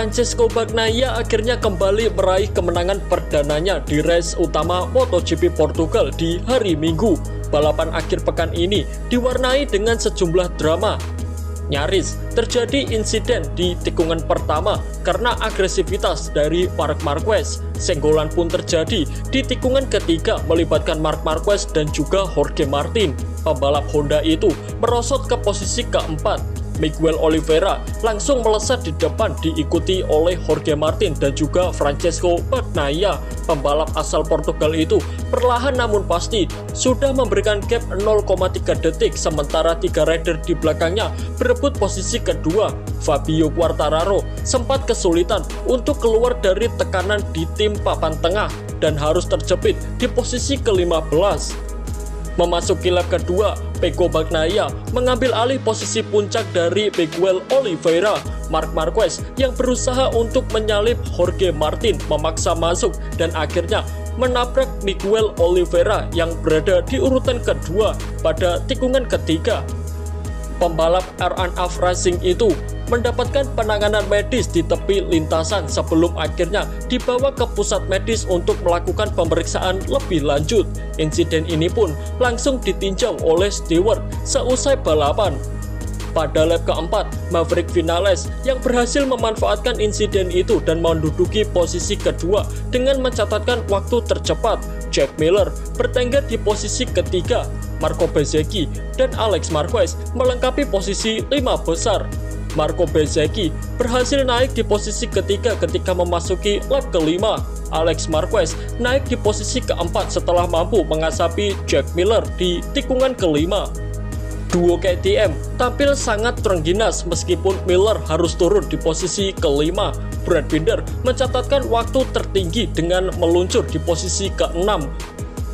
Francesco Bagnaia akhirnya kembali meraih kemenangan perdananya di race utama MotoGP Portugal di hari Minggu. Balapan akhir pekan ini diwarnai dengan sejumlah drama. Nyaris terjadi insiden di tikungan pertama karena agresivitas dari Marc Marquez. Senggolan pun terjadi di tikungan ketiga melibatkan Marc Marquez dan juga Jorge Martin. Pembalap Honda itu merosot ke posisi keempat. Miguel Oliveira langsung melesat di depan diikuti oleh Jorge Martin dan juga Francesco Bagnaia. Pembalap asal Portugal itu perlahan namun pasti sudah memberikan gap 0,3 detik, sementara 3 rider di belakangnya berebut posisi kedua. Fabio Quartararo sempat kesulitan untuk keluar dari tekanan di tim papan tengah dan harus terjepit di posisi ke-15. Memasuki lap kedua, Pecco Bagnaia mengambil alih posisi puncak dari Miguel Oliveira. Marc Marquez yang berusaha untuk menyalip Jorge Martin memaksa masuk dan akhirnya menabrak Miguel Oliveira yang berada di urutan kedua pada tikungan ketiga. Pembalap R&F Racing itu mendapatkan penanganan medis di tepi lintasan sebelum akhirnya dibawa ke pusat medis untuk melakukan pemeriksaan lebih lanjut. Insiden ini pun langsung ditinjau oleh steward seusai balapan. Pada lap keempat, Maverick Vinales yang berhasil memanfaatkan insiden itu dan menduduki posisi kedua dengan mencatatkan waktu tercepat. Jack Miller bertengger di posisi ketiga. Marco Bezzecchi dan Alex Marquez melengkapi posisi 5 besar. Marco Bezzecchi berhasil naik di posisi ketiga ketika memasuki lap kelima. Alex Marquez naik di posisi keempat setelah mampu mengasapi Jack Miller di tikungan kelima. Duo KTM tampil sangat terengginas meskipun Miller harus turun di posisi kelima. Brad Binder mencatatkan waktu tertinggi dengan meluncur di posisi ke-6.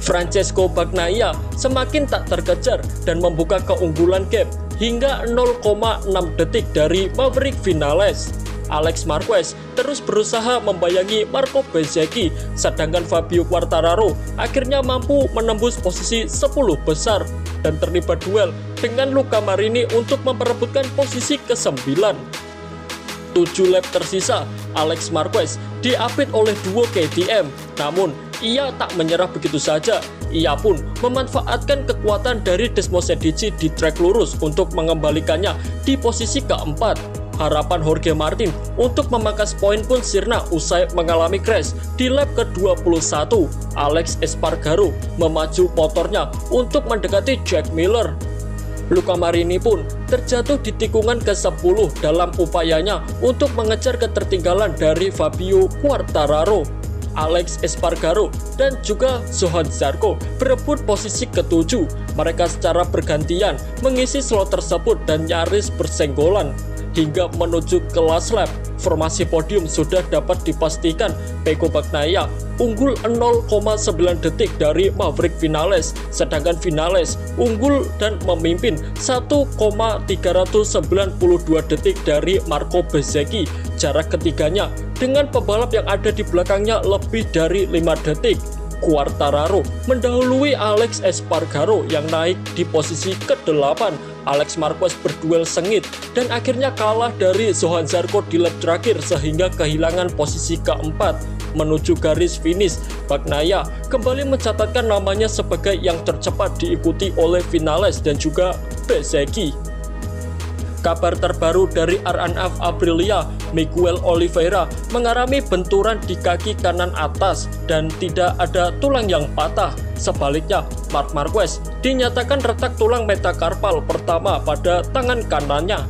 Francesco Bagnaia semakin tak terkejar dan membuka keunggulan gap hingga 0,6 detik dari Maverick Vinales. Alex Marquez terus berusaha membayangi Marco Bezzecchi, sedangkan Fabio Quartararo akhirnya mampu menembus posisi 10 besar dan terlibat duel dengan Luca Marini untuk memperebutkan posisi ke-9. 7 lap tersisa, Alex Marquez diapit oleh duo KTM, namun ia tak menyerah begitu saja. Ia pun memanfaatkan kekuatan dari Desmosedici di trek lurus untuk mengembalikannya di posisi keempat. Harapan Jorge Martin untuk memangkas poin pun sirna usai mengalami crash di lap ke-21. Alex Espargaro memaju motornya untuk mendekati Jack Miller. Luca Marini pun terjatuh di tikungan ke-10 dalam upayanya untuk mengejar ketertinggalan dari Fabio Quartararo. Alex Espargaro dan juga Johan Zarco berebut posisi ke-7. Mereka secara bergantian mengisi slot tersebut dan nyaris bersenggolan. Hingga menuju ke last lap, formasi podium sudah dapat dipastikan. Pecco Bagnaia unggul 0,9 detik dari Maverick Vinales, sedangkan Vinales unggul dan memimpin 1,392 detik dari Marco Bezzecchi. Jarak ketiganya dengan pembalap yang ada di belakangnya lebih dari 5 detik. Quartararo mendahului Alex Espargaro yang naik di posisi ke-8. Alex Marquez berduel sengit dan akhirnya kalah dari Johan Zarco di lap terakhir sehingga kehilangan posisi keempat. Menuju garis finish, Bagnaia kembali mencatatkan namanya sebagai yang tercepat diikuti oleh Vinales dan juga Bezzecchi. Kabar terbaru dari R&F Aprilia, Miguel Oliveira mengalami benturan di kaki kanan atas dan tidak ada tulang yang patah. Sebaliknya, Marc Marquez dinyatakan retak tulang metakarpal pertama pada tangan kanannya.